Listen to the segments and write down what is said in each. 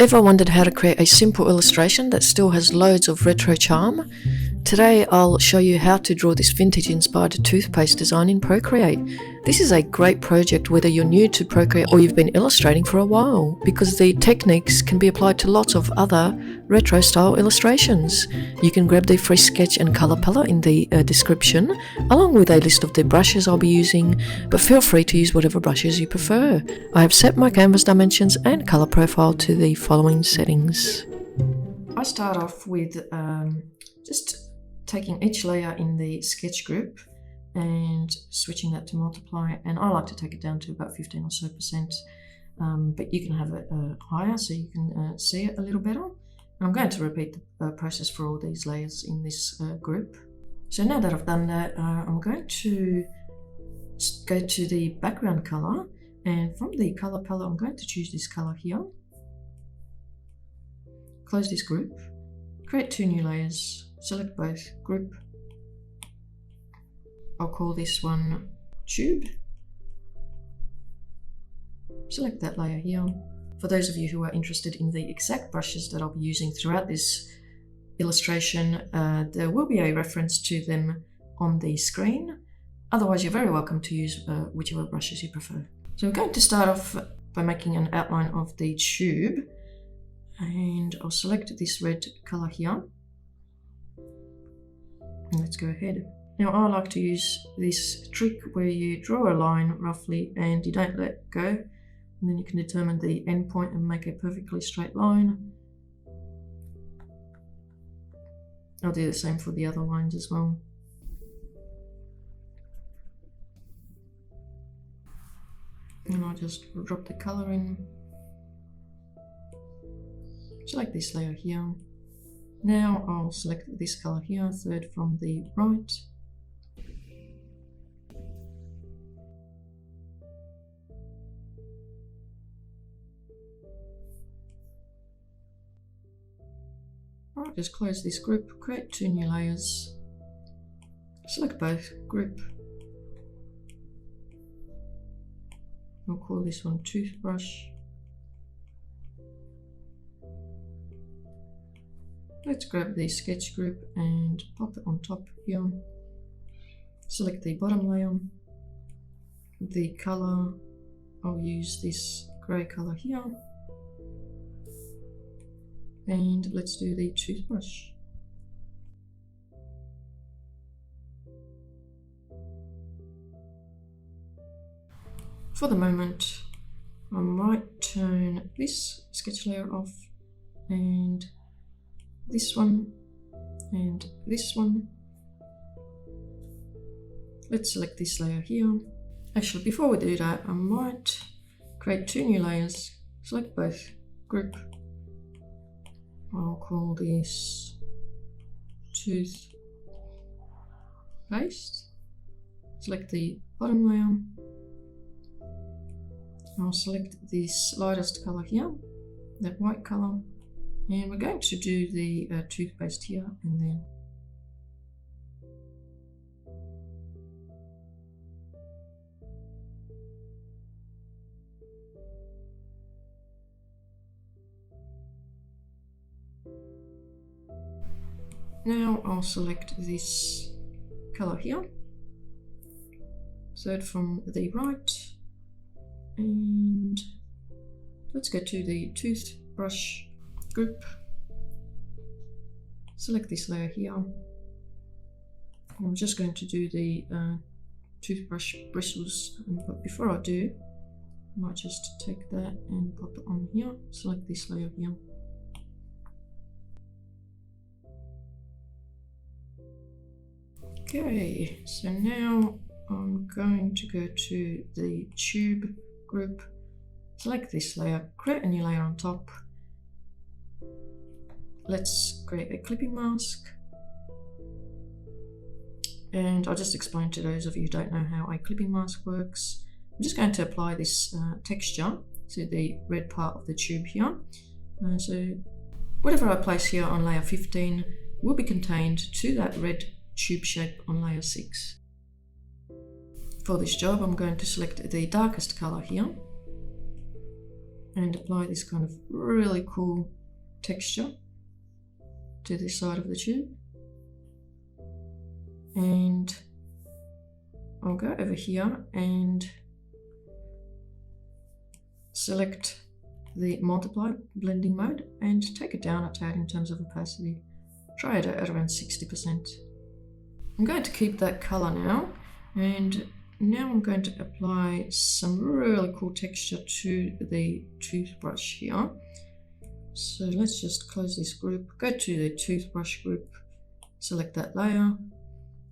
Ever wondered how to create a simple illustration that still has loads of retro charm? Today I'll show you how to draw this vintage-inspired toothpaste design in Procreate. This is a great project whether you're new to Procreate or you've been illustrating for a while, because the techniques can be applied to lots of other retro-style illustrations. You can grab the free sketch and colour palette in the description, along with a list of the brushes I'll be using, but feel free to use whatever brushes you prefer. I have set my canvas dimensions and colour profile to the following settings. I start off with just taking each layer in the sketch group and switching that to multiply, and I like to take it down to about 15 or so percent, but you can have it higher so you can see it a little better. And I'm going to repeat the process for all these layers in this group. So now that I've done that, I'm going to go to the background color, and from the color palette I'm going to choose this color here, close this group, create two new layers, select both, group. I'll call this one tube. Select that layer here. For those of you who are interested in the exact brushes that I'll be using throughout this illustration, there will be a reference to them on the screen. Otherwise, you're very welcome to use whichever brushes you prefer. So we're going to start off by making an outline of the tube, and I'll select this red color here. Let's go ahead. Now I like to use this trick where you draw a line roughly and you don't let go, and then you can determine the end point and make a perfectly straight line. I'll do the same for the other lines as well. And I'll just drop the color in. Select this layer here. Now I'll select this color here, third from the right. I'll just close this group, create two new layers, select both, group. I'll call this one toothbrush. Let's grab the sketch group and pop it on top here. Select the bottom layer. The color, I'll use this grey color here. And let's do the toothbrush. For the moment, I might turn this sketch layer off, and this one, and this one. Let's select this layer here. Actually, before we do that, I might create two new layers, select both, group. I'll call this toothpaste. Select the bottom layer. I'll select this lightest color here, that white color. And we're going to do the toothpaste here and there. Now I'll select this color here, third from the right, and let's go to the toothbrush group, select this layer here. I'm just going to do the toothbrush bristles, but before I do, I might just take that and pop it on here, select this layer here. Okay, so now I'm going to go to the tube group, select this layer, create a new layer on top. Let's create a clipping mask, and I'll just explain to those of you who don't know how a clipping mask works. I'm just going to apply this texture to the red part of the tube here. So whatever I place here on layer 15 will be contained to that red tube shape on layer 6. For this job, I'm going to select the darkest color here, and apply this kind of really cool texture to this side of the tube. And I'll go over here and select the multiply blending mode and take it down a tad in terms of opacity. Try it at around 60%. I'm going to keep that color now, and now I'm going to apply some really cool texture to the toothbrush here. So let's just close this group, go to the toothbrush group, select that layer,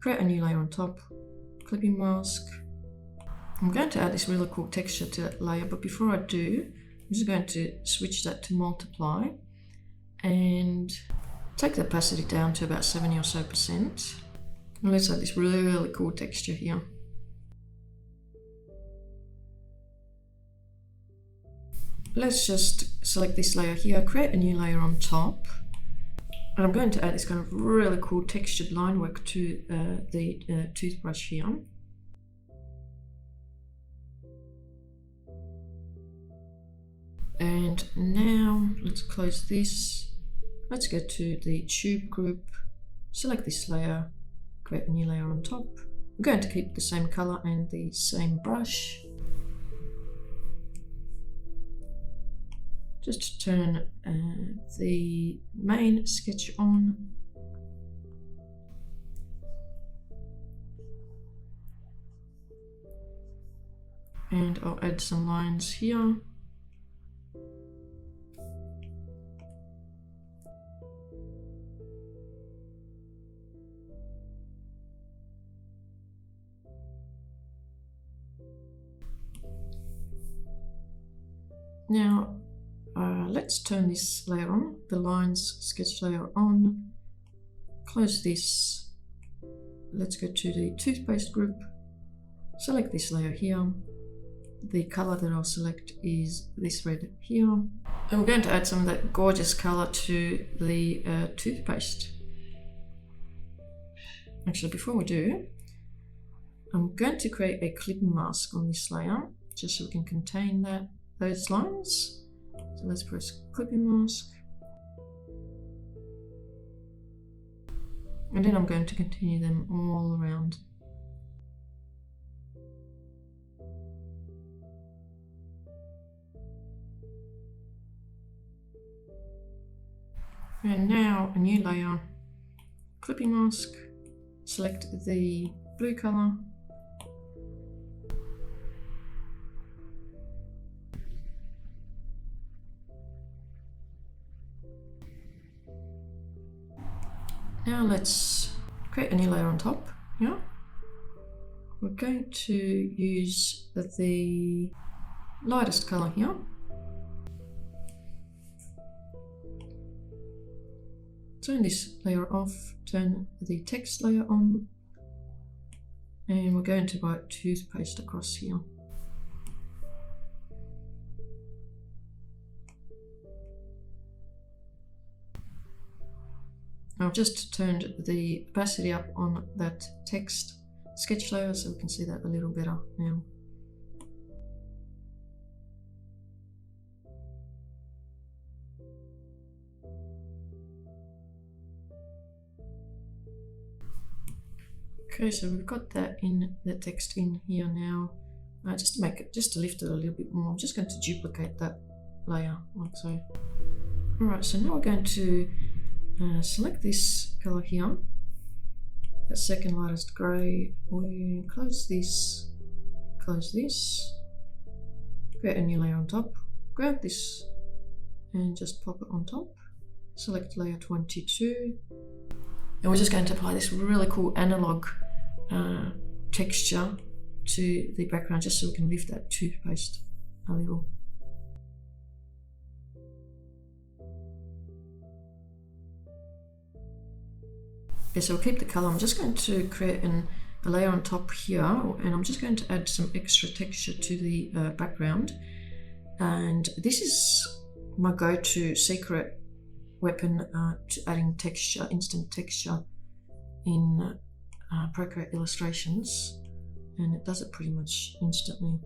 create a new layer on top, clipping mask. I'm going to add this really cool texture to that layer, but before I do, I'm just going to switch that to multiply and take the opacity down to about 70 or so %. And let's add this really cool texture here. Let's just select this layer here, create a new layer on top. And I'm going to add this kind of really cool textured line work to the toothbrush here. And now let's close this. Let's go to the tube group, select this layer, create a new layer on top. We're going to keep the same color and the same brush. Just turn the main sketch on. And I'll add some lines here. Now, let's turn this layer on, the lines sketch layer on, close this. Let's go to the toothpaste group, select this layer here. The color that I'll select is this red here. And we're going to add some of that gorgeous color to the toothpaste. Actually, before we do, I'm going to create a clipping mask on this layer, just so we can contain those lines. So let's press clipping mask. And then I'm going to continue them all around. And now a new layer, clipping mask, select the blue color. Now let's create a new layer on top. Yeah, we're going to use the lightest color here. Turn this layer off, turn the text layer on, and we're going to write toothpaste across here. I've just turned the opacity up on that text sketch layer so we can see that a little better now. Okay, so we've got that in the text in here now. Just to lift it a little bit more, I'm just going to duplicate that layer like so. Alright, so now we're going to select this color here, that second lightest grey. We close this, create a new layer on top, grab this and just pop it on top, select layer 22, and we're just going to apply this really cool analog texture to the background just so we can lift that toothpaste a little. Okay, so we'll keep the color. I'm just going to create a layer on top here, and I'm just going to add some extra texture to the background. And this is my go-to secret weapon to adding texture, instant texture in Procreate illustrations, and it does it pretty much instantly.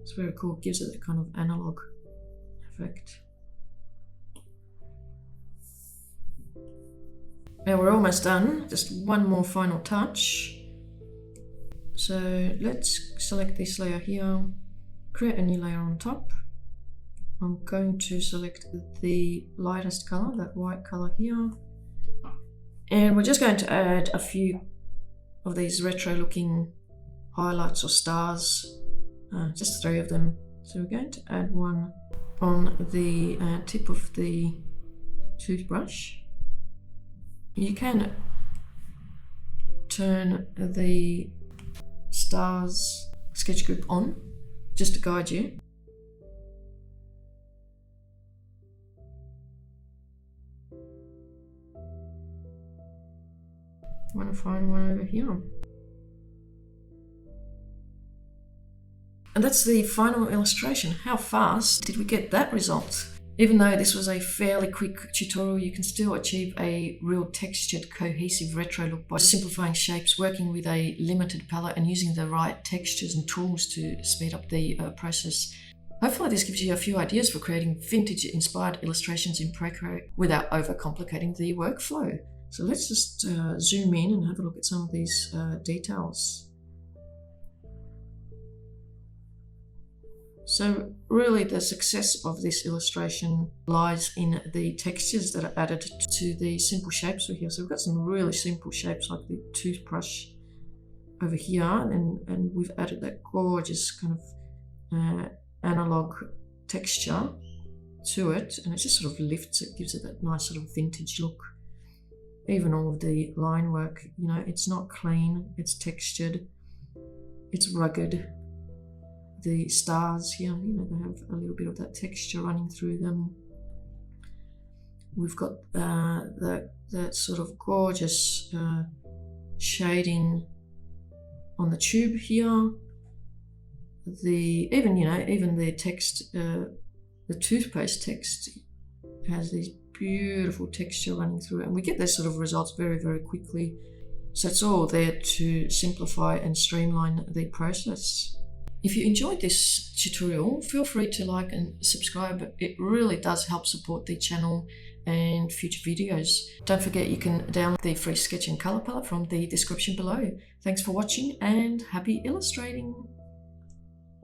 It's very cool. It gives it that kind of analog Perfect. Now we're almost done, just one more final touch. So let's select this layer here, create a new layer on top. I'm going to select the lightest color, that white color here. And we're just going to add a few of these retro looking highlights or stars, just 3 of them. So we're going to add one on the tip of the toothbrush. You can turn the stars sketch group on just to guide you. I want to find one over here. And that's the final illustration. How fast did we get that result? Even though this was a fairly quick tutorial, you can still achieve a real textured, cohesive retro look by simplifying shapes, working with a limited palette and using the right textures and tools to speed up the process. Hopefully this gives you a few ideas for creating vintage-inspired illustrations in Procreate without overcomplicating the workflow. So let's just zoom in and have a look at some of these details. So really the success of this illustration lies in the textures that are added to the simple shapes over here. So we've got some really simple shapes like the toothbrush over here, and we've added that gorgeous kind of analog texture to it, and it just sort of lifts it, gives it that nice sort of vintage look. Even all of the line work, you know, it's not clean, it's textured, it's rugged. The stars here, you know, they have a little bit of that texture running through them. We've got that sort of gorgeous shading on the tube here. Even the text, the toothpaste text has these beautiful texture running through it, and we get those sort of results very, very quickly. So it's all there to simplify and streamline the process. If you enjoyed this tutorial, feel free to like and subscribe. It really does help support the channel and future videos. Don't forget you can download the free sketch and color palette from the description below. Thanks for watching and happy illustrating!